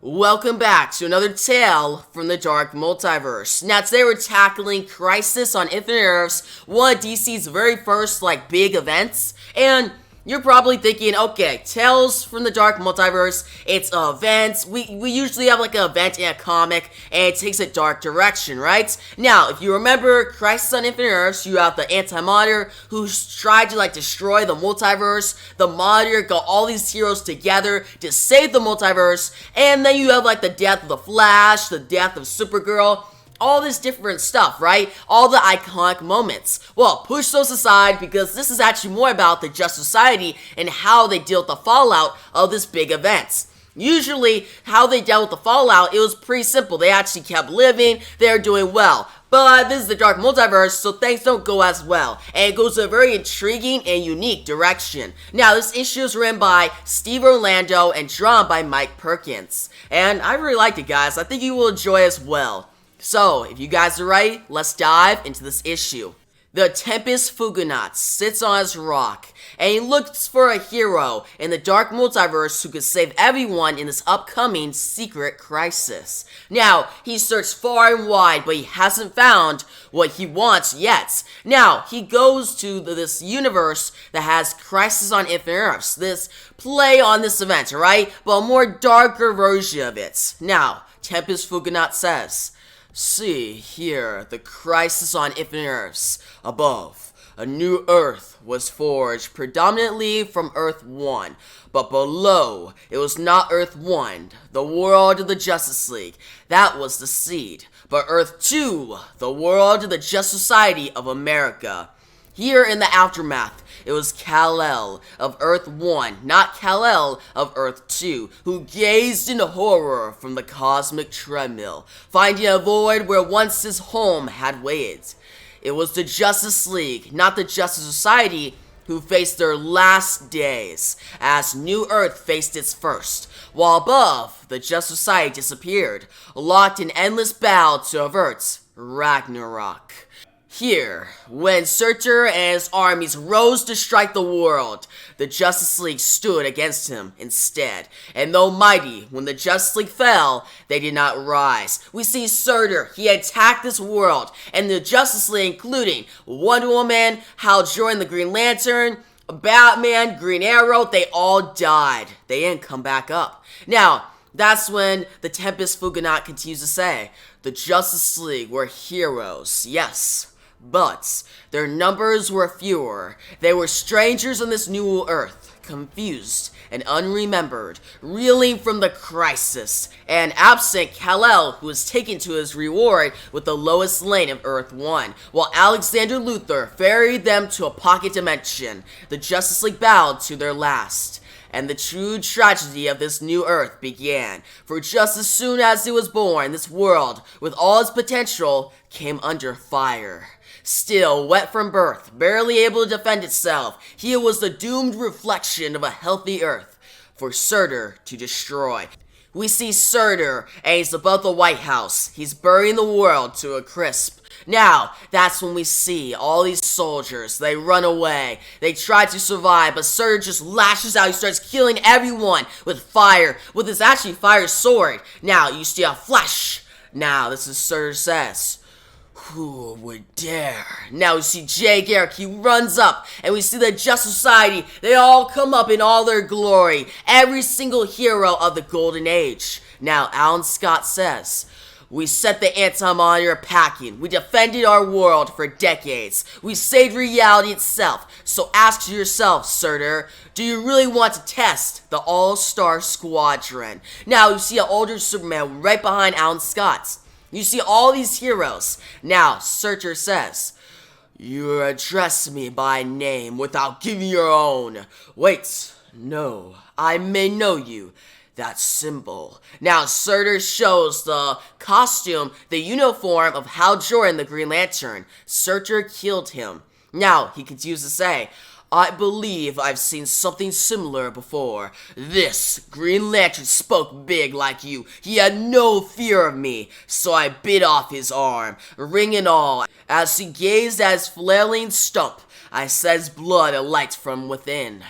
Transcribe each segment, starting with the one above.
Welcome back to another tale from the Dark Multiverse. Now today we're tackling Crisis on Infinite Earths, one of DC's very first big events, and you're probably thinking, okay, Tales from the Dark Multiverse, it's events. We usually have an event in a comic, and it takes a dark direction, right? Now, if you remember Crisis on Infinite Earths, you have the Anti-Monitor who tried to destroy the multiverse. The Monitor got all these heroes together to save the multiverse, and then you have the death of the Flash, the death of Supergirl, all this different stuff, right? All the iconic moments. Well, push those aside because this is actually more about the Just Society and how they deal with the fallout of this big event. Usually, how they dealt with the fallout, it was pretty simple. They actually kept living, they're doing well. But this is the Dark Multiverse, so things don't go as well. And it goes in a very intriguing and unique direction. Now, this issue is written by Steve Orlando and drawn by Mike Perkins. And I really liked it, guys. I think you will enjoy as well. So, if you guys are ready, let's dive into this issue. The Tempest Fugonaut sits on his rock, and he looks for a hero in the Dark Multiverse who could save everyone in this upcoming secret crisis. Now, he searched far and wide, but he hasn't found what he wants yet. Now, he goes to this universe that has Crisis on Infinite Earths, this play on this event, right? But a more darker version of it. Now, Tempest Fugonaut says, "See here, the Crisis on Infinite Earths. Above, a new Earth was forged predominantly from Earth 1. But below, it was not Earth 1, the world of the Justice League. That was the seed. But Earth 2, the world of the Just Society of America. Here in the aftermath, it was Kal-El of Earth 1, not Kal-El of Earth 2, who gazed in horror from the cosmic treadmill, finding a void where once his home had waited. It was the Justice League, not the Justice Society, who faced their last days, as New Earth faced its first, while above, the Justice Society disappeared, locked in endless battle to avert Ragnarok. Here, when Surtur and his armies rose to strike the world, the Justice League stood against him instead. And though mighty, when the Justice League fell, they did not rise. We see Surtur, he attacked this world, and the Justice League, including Wonder Woman, Hal Jordan the Green Lantern, Batman, Green Arrow, they all died. They didn't come back up. Now, that's when the Tempest Fugonaut continues to say, the Justice League were heroes, yes. But their numbers were fewer. They were strangers on this new Earth, confused and unremembered, reeling from the crisis, and absent Kal-El, who was taken to his reward with the Lois Lane of Earth 1, while Alexander Luthor ferried them to a pocket dimension. The Justice League bowed to their last. And the true tragedy of this new Earth began, for just as soon as it was born, this world, with all its potential, came under fire. Still, wet from birth, barely able to defend itself, here was the doomed reflection of a healthy Earth, for Surtur to destroy. We see Surtur, and he's above the White House. He's burning the world to a crisp. Now, that's when we see all these soldiers. They run away. They try to survive, but Surtur just lashes out. He starts killing everyone with fire, with his actually fire sword. Now, you see a flash. Now, this is Surtur says, "Who would dare?" Now we see Jay Garrick, he runs up, and we see the Just Society. They all come up in all their glory. Every single hero of the Golden Age. Now, Alan Scott says, "We set the Anti-Monitor packing. We defended our world for decades. We saved reality itself. So ask yourself, Surtur, do you really want to test the All-Star Squadron?" Now you see an older Superman right behind Alan Scott. You see all these heroes. Now, Surtur says, "You address me by name without giving your own. Wait, no, I may know you. That symbol." Now, Surtur shows the costume, the uniform of Hal Jordan, the Green Lantern. Surtur killed him. Now, he continues to say, "I believe I've seen something similar before. This Green Lantern spoke big like you. He had no fear of me, so I bit off his arm, ring and all. As he gazed at his flailing stump, I saw his blood alight from within.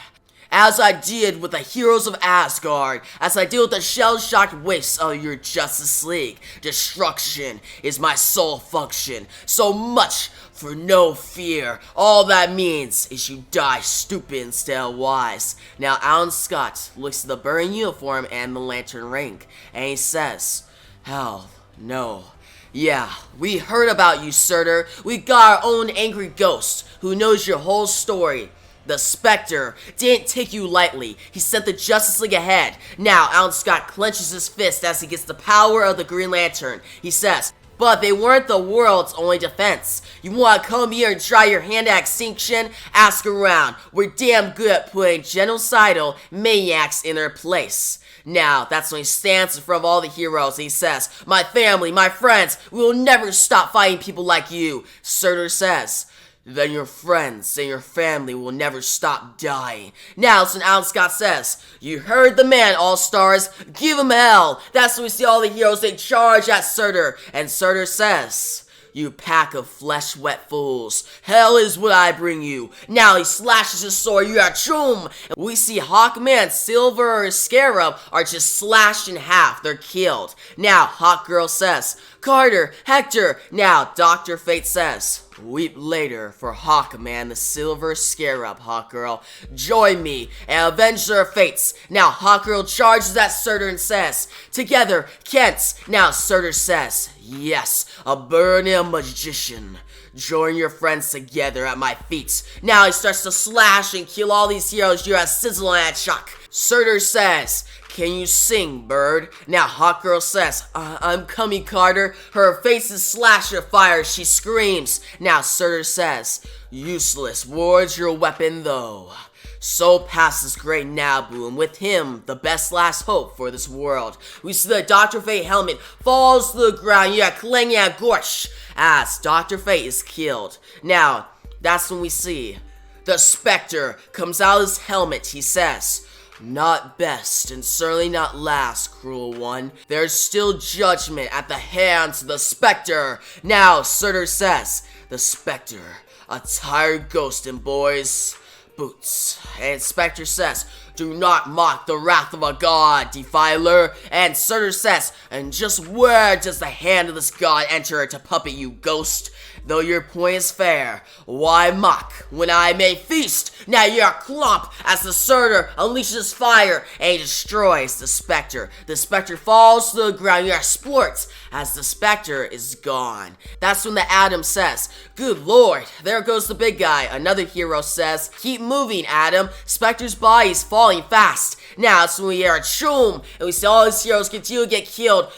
as I did with the heroes of Asgard, as I did with the shell-shocked wastes of your Justice League. Destruction is my sole function. So much for no fear. All that means is you die stupid instead of wise. Now Alan Scott looks at the burning uniform and the lantern ring, and he says, hell no. Yeah, we heard about you, Surtur. We got our own angry ghost who knows your whole story. The Spectre didn't take you lightly. He sent the Justice League ahead. Now, Alan Scott clenches his fist as he gets the power of the Green Lantern. He says, but they weren't the world's only defense. You want to come here and try your hand at extinction? Ask around. We're damn good at putting genocidal maniacs in their place. Now, that's when he stands in front of all the heroes and he says, my family, my friends, we will never stop fighting people like you. Surtur says, then your friends and your family will never stop dying. Now, that's when Alan Scott says, you heard the man, All-Stars, give him hell. That's when we see all the heroes, they charge at Surtur, and Surtur says, you pack of flesh-wet fools. Hell is what I bring you. Now he slashes his sword, you are choom. We see Hawkman, Silver, Scarab are just slashed in half. They're killed. Now Hawkgirl says, Carter, Hector. Now Dr. Fate says, weep later for Hawkman, the Silver Scarab, Hawkgirl. Join me and avenge their fates. Now Hawkgirl charges at Surtur and says, together, Kent. Now Surtur says, yes, a burning magician. Join your friends together at my feet. Now he starts to slash and kill all these heroes you have sizzling at shock. Surtur says, can you sing, bird? Now Hawkgirl says, I'm coming, Carter. Her face is slashed with fire. She screams. Now Surtur says, useless. Ward's your weapon, though. So passes great Nabu, and with him, the best last hope for this world. We see the Dr. Fate helmet falls to the ground. You got clanging at Gorsh as Dr. Fate is killed. Now, that's when we see the Spectre comes out of his helmet. He says, not best, and certainly not last, cruel one. There's still judgment at the hands of the Spectre. Now, Surtur says, the Spectre, a tired ghost in boys' boots. And Spectre says, do not mock the wrath of a god, defiler. And Surtur says, and just where does the hand of this god enter to puppet you, ghost? Though your point is fair, why mock when I may feast? Now you're a clump as the Surtur unleashes fire and he destroys the Spectre. The Spectre falls to the ground. You're a splort as the Spectre is gone. That's when the Atom says, good lord, there goes the big guy. Another hero says, keep moving, Atom. Spectre's body is falling fast. Now it's when we hear a choom and we see all these heroes continue to get killed.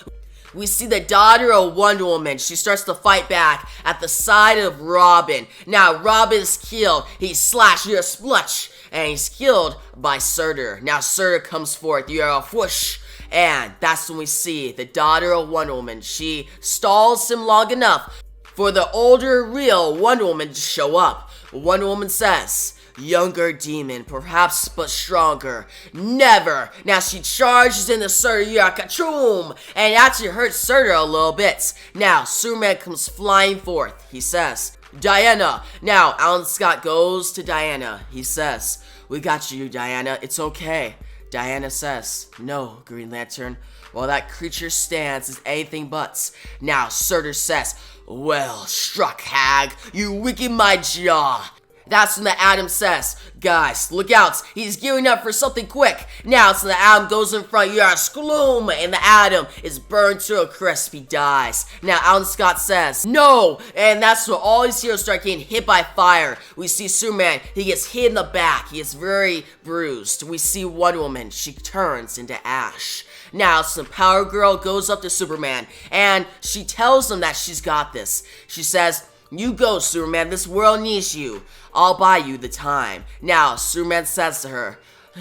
We see the daughter of Wonder Woman. She starts to fight back at the side of Robin. Now Robin is killed. He's slashed, you're a splutch, and he's killed by Surtur. Now Surtur comes forth, you're a whoosh, and that's when we see the daughter of Wonder Woman. She stalls him long enough for the older, real Wonder Woman to show up. Wonder Woman says, younger demon, perhaps but stronger. Never. Now she charges into Surtur, kachoom, and it actually hurts Surtur a little bit. Now Superman comes flying forth. He says, Diana. Now Alan Scott goes to Diana. He says, we got you, Diana. It's okay. Diana says, no, Green Lantern. While that creature stands is anything but. Now Surtur says, well struck, hag. You weaken my jaw. That's when the Atom says, guys, look out, he's gearing up for something quick. Now it's when the Atom goes in front, you are skloom, and the Atom is burned to a crisp, he dies. Now Alan Scott says, no, and that's when all these heroes start getting hit by fire. We see Superman, he gets hit in the back, he is very bruised. We see Wonder Woman, she turns into ash. Now, some Power Girl goes up to Superman, and she tells him that she's got this. She says, you go, Superman, this world needs you. I'll buy you the time. Now, Superman says to her,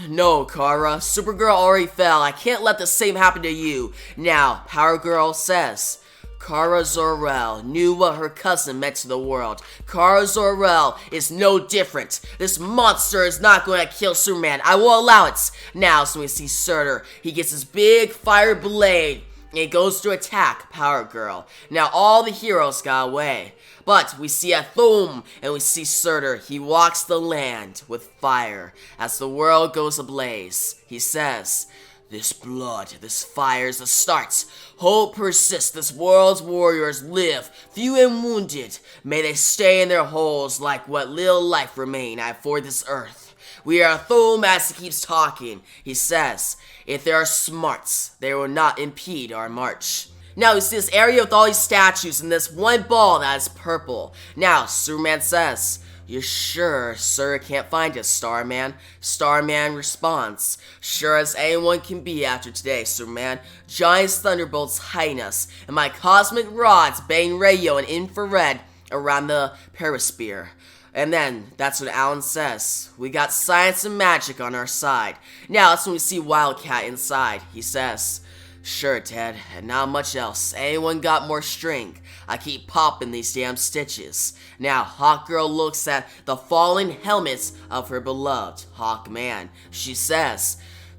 no, Kara, Supergirl already fell. I can't let the same happen to you. Now, Power Girl says, Kara Zor-El knew what her cousin meant to the world. Kara Zor-El is no different. This monster is not going to kill Superman. I will allow it. Now, so we see Surtur. He gets his big fire blade, It goes to attack Power Girl. Now all the heroes got away. But we see a Thum, and we see Surtur. He walks the land with fire as the world goes ablaze. He says, "This blood, this fire is the start. Hope persists, this world's warriors live, few and wounded. May they stay in their holes like what little life remain for this earth. We are Thum," as he keeps talking. He says, "If they are smarts, they will not impede our march." Now we see this area with all these statues and this one ball that is purple. Now Superman says, "You're sure Surtur can't find us, Starman?" Starman responds, "Sure as anyone can be after today, Superman. Giant thunderbolts hiding us, and my cosmic rods bang radio and infrared around the perisphere." And then, that's what Alan says. "We got science and magic on our side." Now, that's when we see Wildcat inside. He says, "Sure, Ted, and not much else. Anyone got more string? I keep popping these damn stitches." Now, Hawkgirl looks at the fallen helmets of her beloved Hawkman. She says,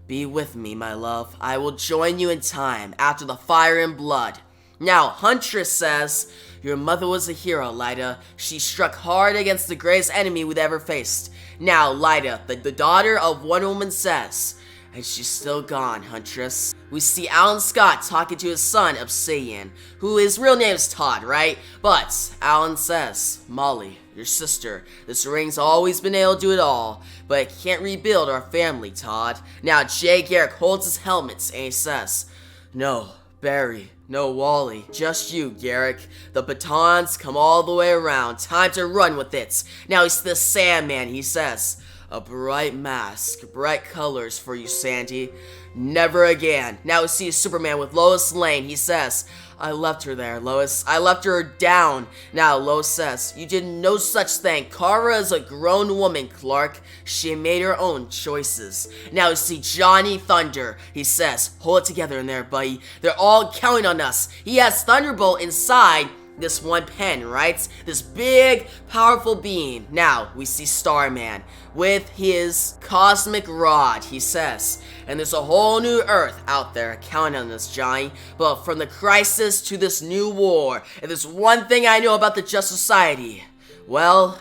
"Be with me, my love. I will join you in time, after the fire and blood." Now, Huntress says, "Your mother was a hero, Lyda. She struck hard against the greatest enemy we'd ever faced." Now, Lyda, the daughter of Wonder Woman, says, "And she's still gone, Huntress." We see Alan Scott talking to his son, Obsidian, who his real name is Todd, right? But Alan says, "Molly, your sister, this ring's always been able to do it all, but it can't rebuild our family, Todd." Now Jay Garrick holds his helmets and he says, "No, Barry, no Wally, just you, Garrick. The batons come all the way around. Time to run with it." Now he's the Sandman. He says, "A bright mask, bright colors for you, Sandy. Never again." Now we see Superman with Lois Lane. He says, "I left her there, Lois. I left her down." Now Lois says, "You did no such thing. Kara is a grown woman, Clark. She made her own choices." Now we see Johnny Thunder. He says, "Hold it together in there, buddy. They're all counting on us." He has Thunderbolt inside this one pen, right? This big, powerful being. Now, we see Starman with his cosmic rod. He says, "And there's a whole new Earth out there counting on us, Johnny. But from the crisis to this new war, if there's one thing I know about the Just Society, well,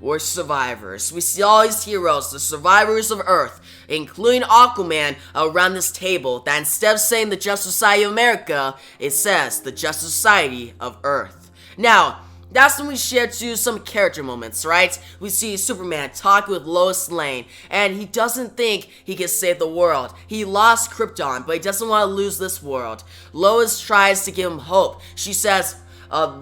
we're survivors." We see all these heroes, the survivors of Earth, including Aquaman, around this table, that instead of saying the Just Society of America, it says the Just Society of Earth. Now, that's when we share to some character moments, right? We see Superman talking with Lois Lane, and he doesn't think he can save the world. He lost Krypton, but he doesn't want to lose this world. Lois tries to give him hope. She says,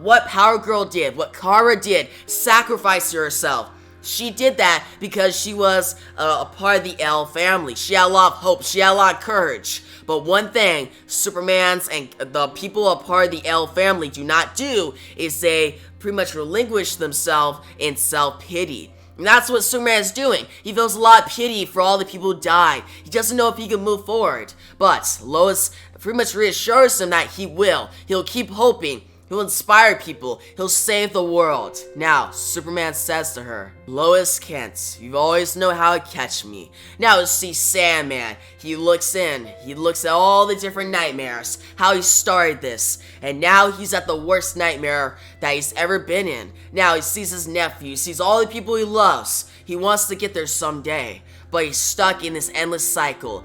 what Power Girl did, what Kara did, sacrificed herself. She did that because she was a part of the L family. She had a lot of hope. She had a lot of courage. But one thing Superman's and the people a part of the L family do not do is they pretty much relinquish themselves in self-pity. And that's what Superman is doing. He feels a lot of pity for all the people who died. He doesn't know if he can move forward. But Lois pretty much reassures him that he will. He'll keep hoping. He'll inspire people. He'll save the world. Now, Superman says to her, "Lois Kent, you've always known how to catch me." Now we see Sandman. He looks in. He looks at all the different nightmares, how he started this. And now he's at the worst nightmare that he's ever been in. Now he sees his nephew. He sees all the people he loves. He wants to get there someday. But he's stuck in this endless cycle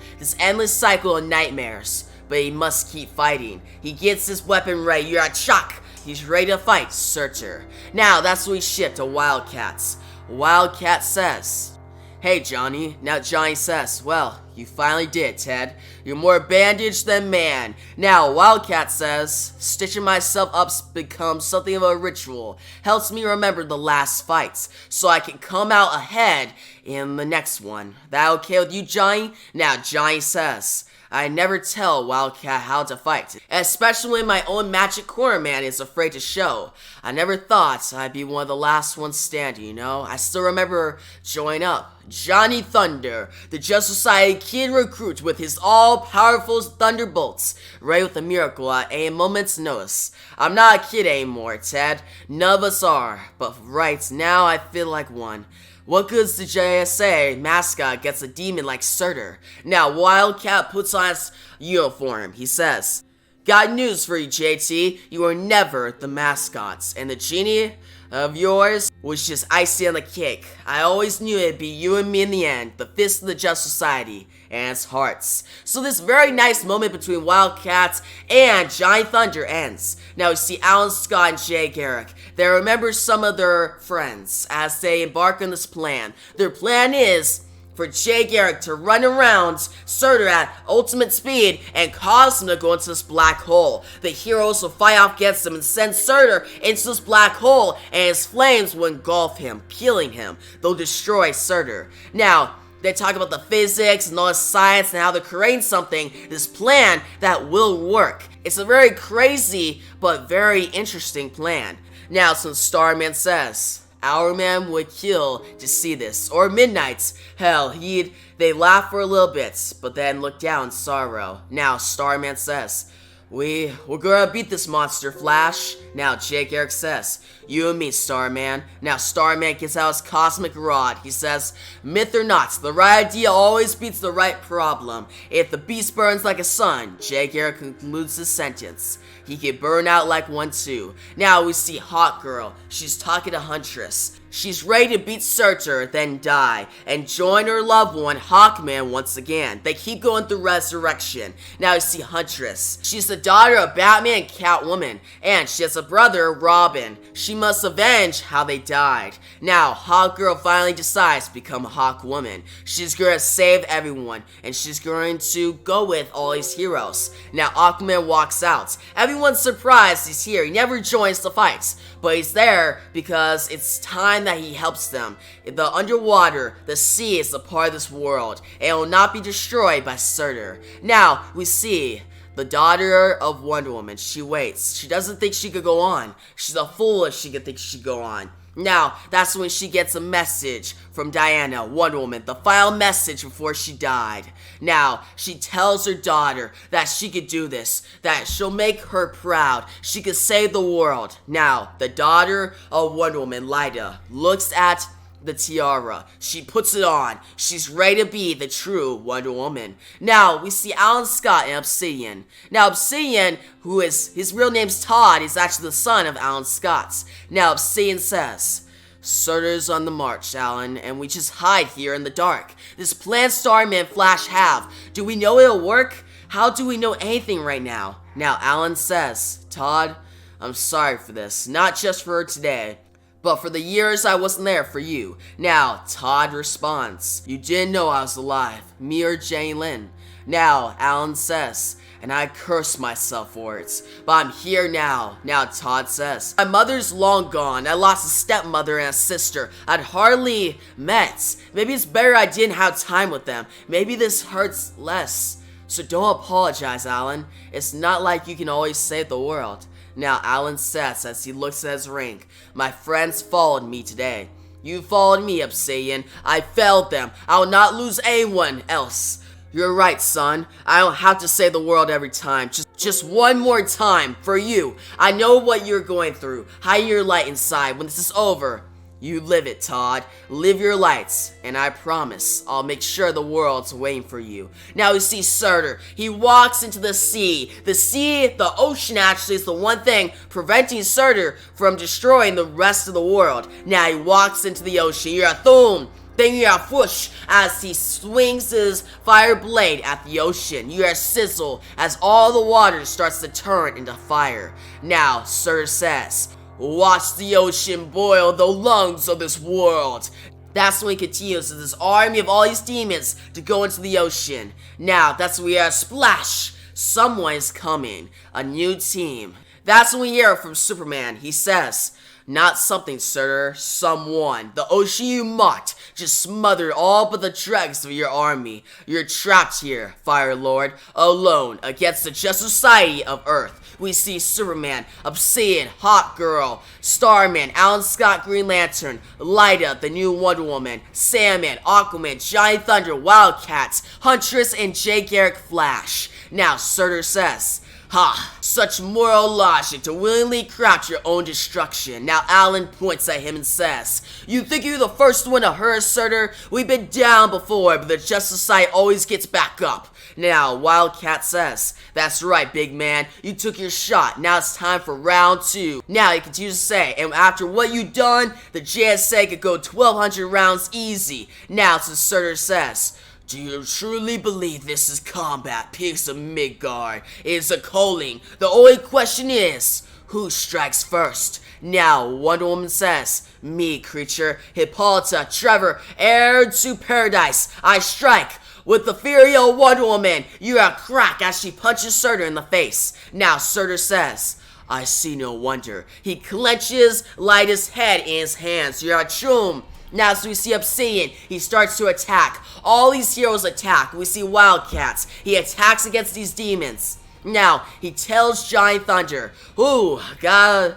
of nightmares. But he must keep fighting. He gets his weapon ready. You're at shock. He's ready to fight Surtur. Now, that's when we shift to Wildcats. Wildcat says, "Hey, Johnny." Now, Johnny says, "Well, you finally did, Ted. You're more bandaged than man." Now, Wildcat says, "Stitching myself up's become something of a ritual. Helps me remember the last fights, so I can come out ahead in the next one. That okay with you, Johnny?" Now, Johnny says, "I never tell Wildcat how to fight, especially when my own magic corner man is afraid to show. I never thought I'd be one of the last ones standing, you know. I still remember joining up. Johnny Thunder, the Just Society kid recruit with his all-powerful thunderbolts, ready with a miracle at a moment's notice. I'm not a kid anymore, Ted. None of us are, but right now I feel like one. What good's the JSA mascot gets a demon like Surtur?" Now, Wildcat puts on his uniform. He says, Got news for you, JT. You are never the mascots, and the genie of yours was just icing on the cake. I always knew it'd be you and me in the end, the fist of the Just Society, and its hearts. So this very nice moment between Wildcats and Giant Thunder ends. Now we see Alan Scott and Jay Garrick. They remember some of their friends as they embark on this plan. Their plan is for Jay Garrick to run around Surtur at ultimate speed and cause him to go into this black hole. The heroes will fight off against him and send Surtur into this black hole, and his flames will engulf him, killing him. They'll destroy Surtur. Now, they talk about the physics and all the science and how they're creating something, this plan that will work. It's a very crazy but very interesting plan. Now, since Starman says our man would kill to see this, or Midnight's, hell, they laugh for a little bit, but then look down in sorrow. Now, Starman says, we're gonna beat this monster, Flash. Now, Jake Garrick says, you and me, Starman. Now, Starman gets out his cosmic rod. He says, myth or not, the right idea always beats the right problem. If the beast burns like a sun, Jake Garrick concludes his sentence. He can burn out like one too. Now we see Hawk Girl. She's talking to Huntress. She's ready to beat Surtur, then die, and join her loved one, Hawkman, once again. They keep going through Resurrection. Now we see Huntress. She's the daughter of Batman and Catwoman, and she has a brother, Robin. She must avenge how they died. Now, Hawk Girl finally decides to become Hawk Woman. She's gonna save everyone, and she's going to go with all these heroes. Now, Aquaman walks out. Everyone's surprised he's here. He never joins the fights, but he's there because it's time that he helps them. The underwater, the sea is a part of this world, and it will not be destroyed by Surtur. Now, we see the daughter of Wonder Woman. She waits. She doesn't think she could go on. She's a fool if she could think she could go on. Now, that's when she gets a message from Diana, Wonder Woman, the final message before she died. Now, she tells her daughter that she could do this, that she'll make her proud, she could save the world. Now, the daughter of Wonder Woman, Lyda, looks at the tiara. She puts it on. She's ready to be the true Wonder Woman. Now, we see Alan Scott and Obsidian. Now, Obsidian, his real name's Todd, is actually the son of Alan Scott's. Now, Obsidian says, Surtur's on the march, Alan, and we just hide here in the dark. This plan Starman and Flash have. Do we know it'll work? How do we know anything right now? Now, Alan says, Todd, I'm sorry for this. Not just for today, but for the years I wasn't there for you. Now, Todd responds, you didn't know I was alive, me or Jenny Lynn. Now, Alan says, and I curse myself for it, but I'm here now. Now, Todd says, my mother's long gone. I lost a stepmother and a sister I'd hardly met. Maybe it's better I didn't have time with them. Maybe this hurts less. So don't apologize, Alan. It's not like you can always save the world. Now, Alan says as he looks at his ring, my friends followed me today. You followed me, Obsidian. I failed them. I will not lose anyone else. You're right, son. I don't have to save the world every time. Just one more time for you. I know what you're going through. Hide your light inside. When this is over, you live it, Todd. Live your lights, and I promise I'll make sure the world's waiting for you. Now we see Surtur. He walks into the sea. The ocean actually is the one thing preventing Surtur from destroying the rest of the world. Now he walks into the ocean. You're a thumb. Then you hear a whoosh as he swings his fire blade at the ocean. You hear a sizzle as all the water starts to turn into fire. Now, Surtur says, watch the ocean boil the lungs of this world. That's when he continues with this army of all these demons to go into the ocean. Now, that's when we hear a splash. Someone is coming. A new team. That's when we hear from Superman. He says, not something, Surtur, someone. The ocean you mocked just smothered all but the dregs of your army. You're trapped here, Fire Lord, alone against the Just Society of Earth. We see Superman, Obsidian, Hawk Girl, Starman, Alan Scott, Green Lantern, Lyda, the new Wonder Woman, Sandman, Aquaman, Giant Thunder, Wildcats, Huntress, and Jay Garrick Flash. Now, Surtur says, Ha! Such moral logic to willingly craft your own destruction. Now Alan points at him and says, "You think you're the first one to hurt us, Surtur? We've been down before, but the Justice Society always gets back up." Now Wildcat says, "That's right, big man. You took your shot. Now it's time for round 2. Now he continues to say, "And after what you done, the JSA could go 1,200 rounds easy." Now Surtur says, "Do you truly believe this is combat, pigs of Midgard? It's a calling. The only question is, who strikes first?" Now Wonder Woman says, "Me, creature, Hippolyta, Trevor, heir to paradise. I strike. With the fury of Wonder Woman, you are crack," as she punches Surtur in the face. Now Surtur says, "I see no wonder." He clenches, light his head in his hands. You're a chum. Now as we see Obsidian, he starts to attack. All these heroes attack. We see Wildcats. He attacks against these demons. Now, he tells Giant Thunder, "Ooh, gotta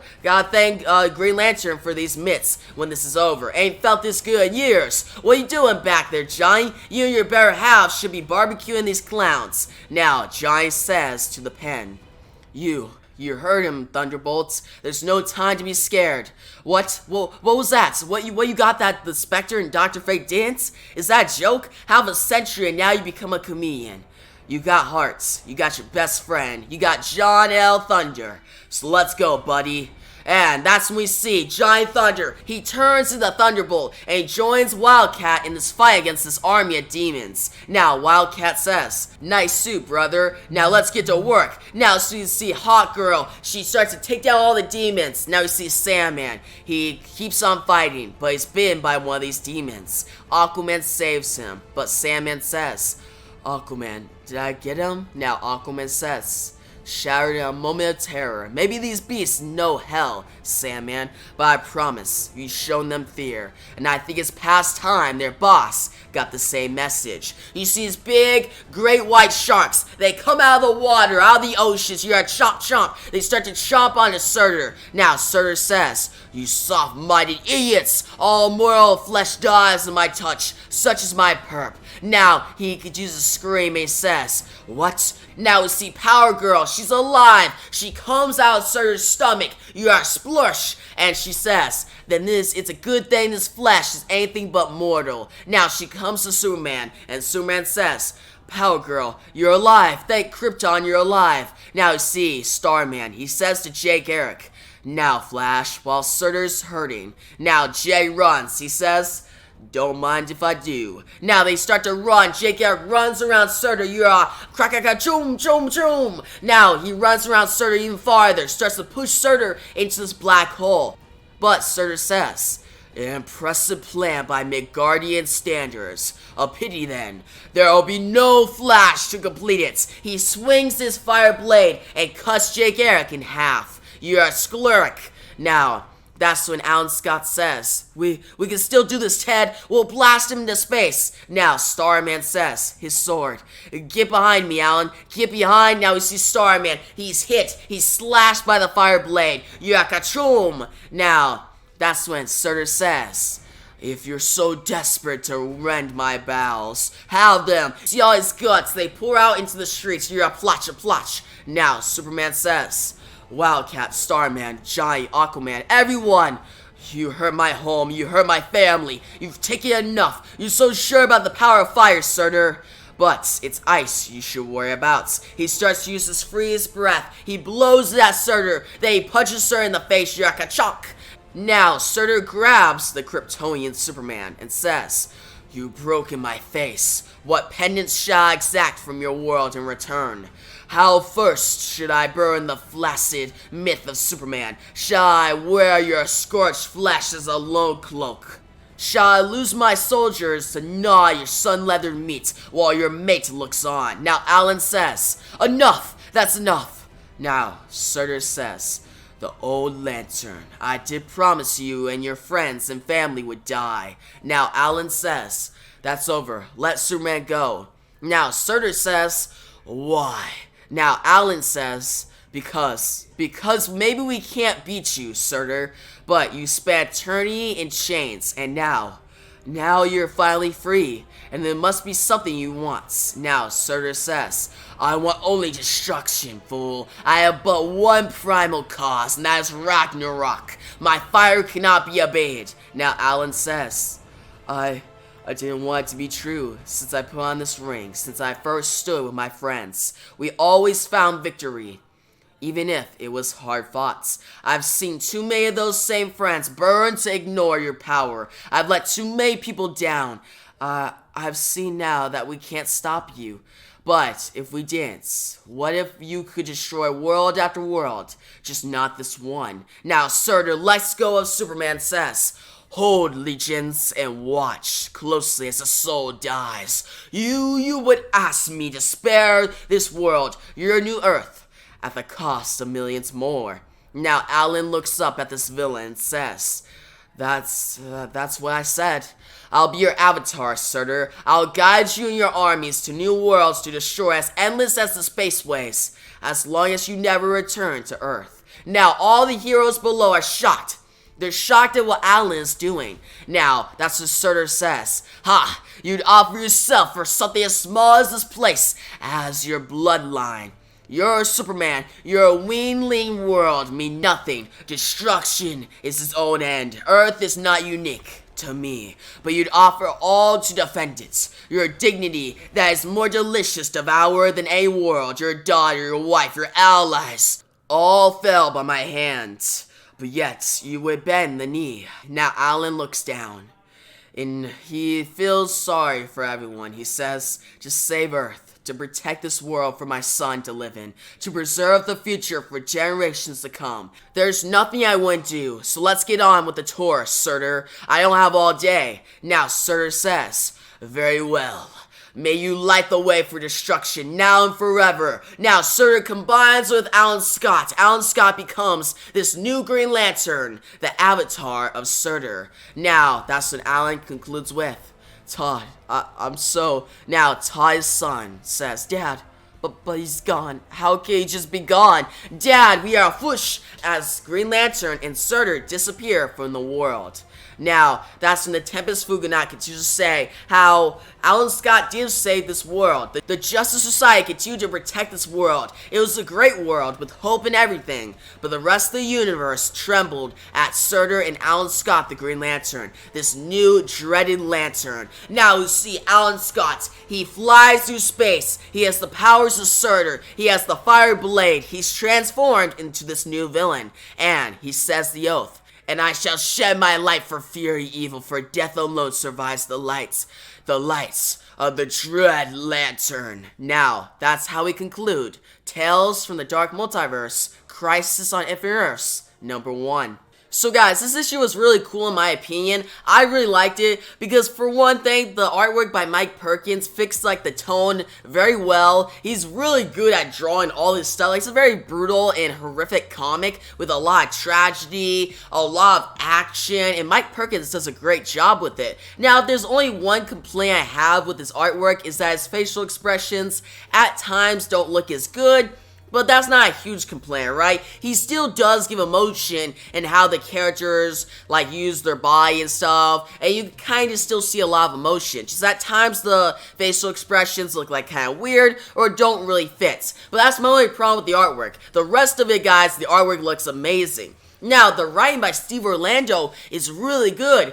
thank Green Lantern for these mitts when this is over. Ain't felt this good in years. What you doing back there, Giant? You and your better half should be barbecuing these clowns." Now, Giant says to the pen, You heard him, Thunderbolts. There's no time to be scared." What? What was that? What you got that the Spectre and Dr. Fate dance? Is that a joke? Half a century and now you become a comedian. You got hearts. You got your best friend. You got John L. Thunder. So let's go, buddy. And that's when we see Giant Thunder. He turns into the Thunderbolt and he joins Wildcat in this fight against this army of demons. Now Wildcat says, "Nice suit, brother. Now let's get to work." Now so you see Hawk Girl. She starts to take down all the demons. Now we see Sandman. He keeps on fighting, but he's bitten by one of these demons. Aquaman saves him, but Sandman says, "Aquaman, did I get him?" Now Aquaman says, "Shattered in a moment of terror. Maybe these beasts know hell, Sandman, but I promise you've shown them fear. And I think it's past time their boss got the same message." You see these big, great white sharks. They come out of the water, out of the oceans. You are chomp chomp. They start to chomp onto Surtur. Now Surtur says, "You soft-minded idiots! All mortal flesh dies in my touch. Such is my perp." Now he could use a scream and he says, "What?" Now we see Power Girl. She's alive. She comes out of Surtur's stomach. You are splush. And she says, "Then it's a good thing this flesh is anything but mortal." Now she comes to Superman, and Superman says, "Power Girl, you're alive. Thank Krypton, you're alive." Now you see Starman. He says to Jay Garrick, "Now, Flash, while Surtur's hurting." Now Jay runs. He says, "Don't mind if I do." Now they start to run. Jay Garrick runs around Surtur. You're crack-a-choom, choom, choom. Now he runs around Surtur even farther. Starts to push Surtur into this black hole. But Surtur says, "An impressive plan by Midgardian standards. A pity then. There will be no Flash to complete it." He swings his fire blade and cuts Jay Garrick in half. You're scleric. Now, that's when Alan Scott says, we can still do this, Ted. We'll blast him into space." Now Starman says, his sword, "Get behind me, Alan. Get behind." Now we see Starman. He's hit. He's slashed by the fire blade. Yakachoom. Now, that's when Surtur says, "If you're so desperate to rend my bowels, have them." See all his guts. They pour out into the streets. You're a plotch. Now Superman says, "Wildcat, Starman, Giant, Aquaman, everyone! You hurt my home, you hurt my family, you've taken enough. You're so sure about the power of fire, Surtur. But it's ice you should worry about." He starts to use his freest breath. He blows it at Surtur. Then he punches Surtur in the face. Yakachok. Now Surtur grabs the Kryptonian Superman and says, "You've broken my face. What penance shall I exact from your world in return? How first should I burn the flaccid myth of Superman? Shall I wear your scorched flesh as a lone cloak? Shall I lose my soldiers to gnaw your sun-leathered meat while your mate looks on?" Now Alan says, "Enough! That's enough." Now Surtur says, "The old Lantern, I did promise you and your friends and family would die." Now Alan says, "That's over. Let Superman go." Now Surtur says, "Why?" Now Alan says, because maybe we can't beat you, Surtur, but you spent eternity in chains, and now Now you're finally free, and there must be something you want. Now, Surtur says, I want only destruction, fool. I have but one primal cause, and that is Ragnarok. My fire cannot be obeyed. Now, Alan says, I didn't want it to be true. Since I put on this ring, since I first stood with my friends, we always found victory. Even if it was hard fought. I've seen too many of those same friends burn to ignore your power. I've let too many people down. I've seen now that we can't stop you. But if we didn't, what if you could destroy world after world, just not this one? Now, Surtur lets go of Superman says, hold, legions, and watch closely as the soul dies. You would ask me to spare this world, your new Earth, at the cost of millions more. Now Alan looks up at this villain and says, That's what I said. I'll be your avatar, Surtur. I'll guide you and your armies to new worlds to destroy as endless as the spaceways, as long as you never return to Earth. Now all the heroes below are shocked. They're shocked at what Alan is doing. Now, that's what Surtur says. Ha! You'd offer yourself for something as small as this place, as your bloodline. You're Superman, your weanling world mean nothing. Destruction is its own end. Earth is not unique to me, but you'd offer all to defend it. Your dignity that is more delicious to devour than any world. Your daughter, your wife, your allies, all fell by my hand. But yet, you would bend the knee. Now Alan looks down, and he feels sorry for everyone. He says, just save Earth. To protect this world for my son to live in, to preserve the future for generations to come. There's nothing I wouldn't do, so let's get on with the tour, Surtur. I don't have all day. Now, Surtur says, very well. May you light the way for destruction now and forever. Now, Surtur combines with Alan Scott. Alan Scott becomes this new Green Lantern, the avatar of Surtur. Now, that's what Alan concludes with. Todd, Now, Todd's son says, Dad, but he's gone. How can he just be gone? Dad, we are whoosh as Green Lantern and Surtur disappear from the world. Now, that's when the Tempest Fugonaut continues to say how Alan Scott did save this world. The Justice Society continued to protect this world. It was a great world with hope and everything, but the rest of the universe trembled at Surtur and Alan Scott, the Green Lantern, this new dreaded lantern. Now you see Alan Scott, he flies through space, he has the powers of Surtur, he has the fire blade, he's transformed into this new villain, and he says the oath. And I shall shed my light for fury evil, for death alone survives the lights of the Dread Lantern. Now, that's how we conclude Tales from the Dark Multiverse, Crisis on Infinite Earths, #1. So guys, this issue was really cool in my opinion. I really liked it because for one thing, the artwork by Mike Perkins fixed like the tone very well. He's really good at drawing all this stuff. Like, it's a very brutal and horrific comic with a lot of tragedy, a lot of action, and Mike Perkins does a great job with it. Now, there's only one complaint I have with his artwork is that his facial expressions at times don't look as good. But that's not a huge complaint, right? He still does give emotion in how the characters, like, use their body and stuff. And you kind of still see a lot of emotion. Just at times the facial expressions look like kind of weird or don't really fit. But that's my only problem with the artwork. The rest of it, guys, the artwork looks amazing. Now, the writing by Steve Orlando is really good.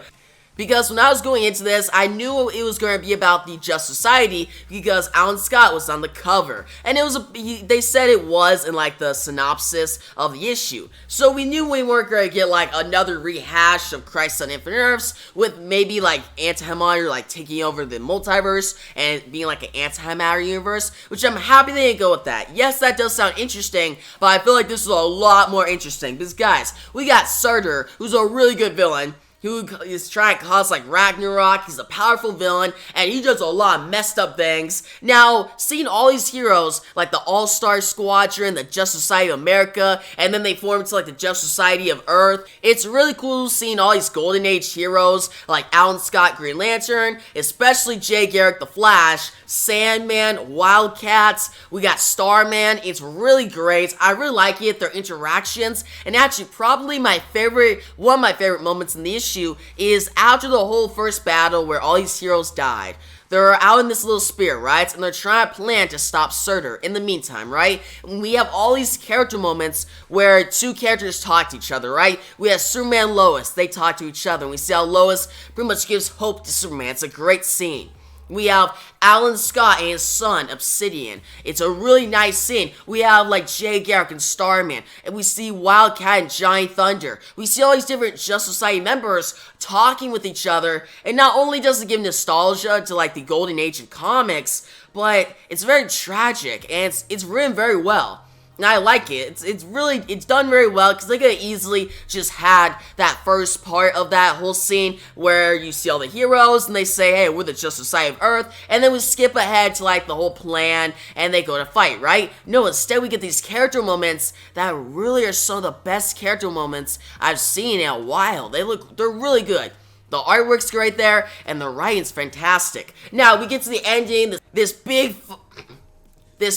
Because when I was going into this, I knew it was going to be about the Just Society because Alan Scott was on the cover. And it was they said it was in like the synopsis of the issue. So we knew we weren't going to get like another rehash of Crisis on Infinite Earths with maybe like Antimatter like taking over the multiverse and being like an antimatter universe, which I'm happy they didn't go with that. Yes, that does sound interesting, but I feel like this is a lot more interesting because guys, we got Surtur, who's a really good villain, who is trying to cause like Ragnarok. He's a powerful villain, and he does a lot of messed up things. Now, seeing all these heroes, like the All-Star Squadron, the Just Society of America, and then they form into like the Just Society of Earth, it's really cool seeing all these Golden Age heroes, like Alan Scott, Green Lantern, especially Jay Garrick, the Flash, Sandman, Wildcats, we got Starman. It's really great. I really like it, their interactions, and actually probably one of my favorite moments in the issue issue is after the whole first battle where all these heroes died. They're out in this little spear, right? And they're trying to plan to stop Surtur in the meantime, right? And we have all these character moments where two characters talk to each other, right? We have Superman and Lois. They talk to each other. And we see how Lois pretty much gives hope to Superman. It's a great scene. We have Alan Scott and his son, Obsidian. It's a really nice scene. We have, like, Jay Garrick and Starman. And we see Wildcat and Johnny Thunder. We see all these different Justice Society members talking with each other. And not only does it give nostalgia to, like, the golden age of comics, but it's very tragic. And it's written very well. And I like it. It's done very well because they could have easily just had that first part of that whole scene where you see all the heroes and they say, hey, we're the Justice Society of Earth, and then we skip ahead to like the whole plan and they go to fight, right? No, instead we get these character moments that really are some of the best character moments I've seen in a while. They're really good. The artwork's great there, and the writing's fantastic. Now, we get to the ending, this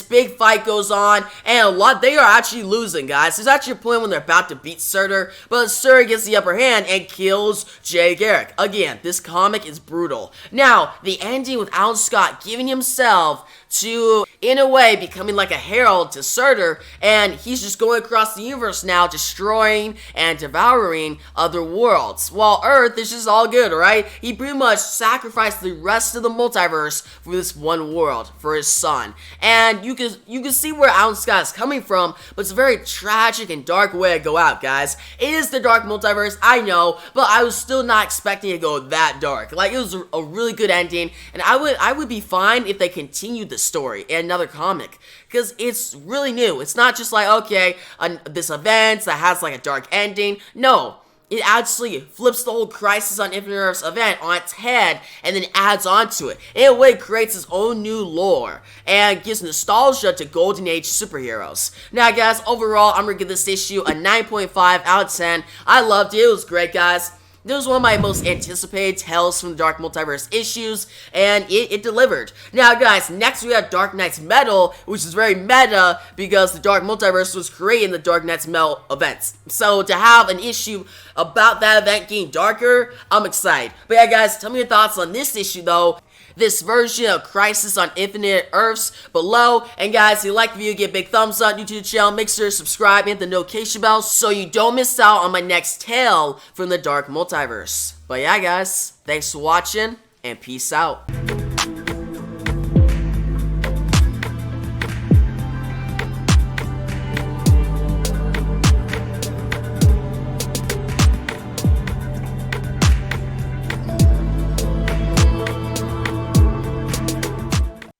big fight goes on, and they are actually losing, guys. There's actually a point when they're about to beat Surtur, but Surtur gets the upper hand and kills Jay Garrick. Again, this comic is brutal. Now, the ending with Alan Scott giving himself to, in a way, becoming like a herald to Surtur, and he's just going across the universe now, destroying and devouring other worlds. While Earth is just all good, right? He pretty much sacrificed the rest of the multiverse for this one world, for his son. And you can see where Alan Scott is coming from, but it's a very tragic and dark way to go out, guys. It is the dark multiverse, I know, but I was still not expecting it to go that dark. Like, it was a really good ending, and I would be fine if they continued the story in another comic, because it's really new. It's not just like, okay, this event that has like a dark ending. No, it actually flips the whole Crisis on Infinite Earths event on its head and then adds on to it. In a way, it creates its own new lore and gives nostalgia to Golden Age superheroes. Now, guys, overall, I'm gonna give this issue a 9.5 out of 10. I loved it. It was great, guys. This was one of my most anticipated Tales from the Dark Multiverse issues, and it delivered. Now, guys, next we have Dark Knight's Metal, which is very meta because the Dark Multiverse was created in the Dark Knight's Metal events. So, to have an issue about that event getting darker, I'm excited. But yeah, guys, tell me your thoughts on this issue, though. This version of Crisis on Infinite Earths below. And guys, if you like the video, give a big thumbs up. New to the channel, make sure to subscribe and hit the notification bell so you don't miss out on my next tale from the Dark Multiverse. But yeah, guys, thanks for watching and peace out.